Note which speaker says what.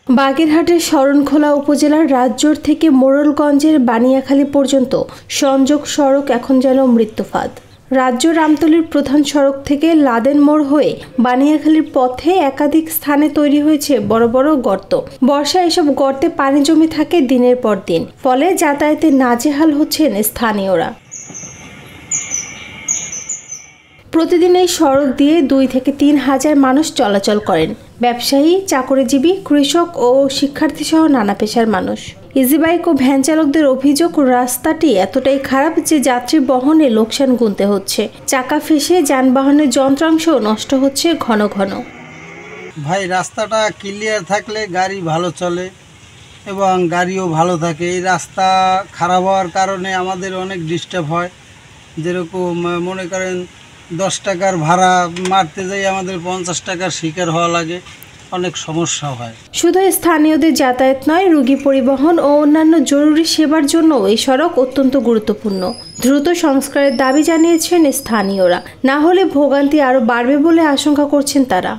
Speaker 1: বাগেরহাটের শরণখোলা উপজেলার রাজজোড় থেকে মোড়লগঞ্জের বানিয়াখালী পর্যন্ত সংযোগ সড়ক এখন যেন মৃত্যুফাঁদ। রাজজোড় আমতলীর প্রধান সড়ক থেকে লাদেন মোড় হয়ে বানিয়াখালীর পথে একাধিক স্থানে তৈরি হয়েছে বড় বড় গর্ত। বর্ষায় এসব গর্তে পানি জমে থাকে দিনের পর দিন, ফলে যাতায়াতে নাজেহাল হচ্ছেন স্থানীয়রা। প্রতিদিন এই সড়ক দিয়ে 2 থেকে 3 হাজার মানুষ চলাচল করেন। ব্যবসায়ী, চাকরিজীবী, কৃষক ও শিক্ষার্থী সহ নানা পেশার মানুষ। ইজিবাইক ও ভ্যান চালকদের অভিযোগ, রাস্তাটি এতটাই খারাপ যে যাত্রী বহনে লোকসান গুনতে হচ্ছে। চাকা ফেঁসে যানবাহনের যন্ত্রাংশ নষ্ট হচ্ছে ঘন ঘন।
Speaker 2: ভাই, রাস্তাটা ক্লিয়ার থাকলে গাড়ি ভালো চলে এবং গাড়িও ভালো থাকে। এই রাস্তা খারাপ হওয়ার কারণে আমাদের অনেক ডিস্টার্ব হয়। যেরকম মনে করেন 10 টাকার ভাড়া মারতে যাই আমাদের 50 টাকার শিকার হওয়া লাগে, অনেক সমস্যা হয়।
Speaker 1: শুধু স্থানীয়দের যাতায়াত নয়, রোগী পরিবহন ও অন্যান্য জরুরি সেবার জন্য এই সড়ক অত্যন্ত গুরুত্বপূর্ণ। দ্রুত সংস্কারের দাবি জানিয়েছেন স্থানীয়রা, না হলে ভোগান্তি আরও বাড়বে বলে আশঙ্কা করছেন তারা।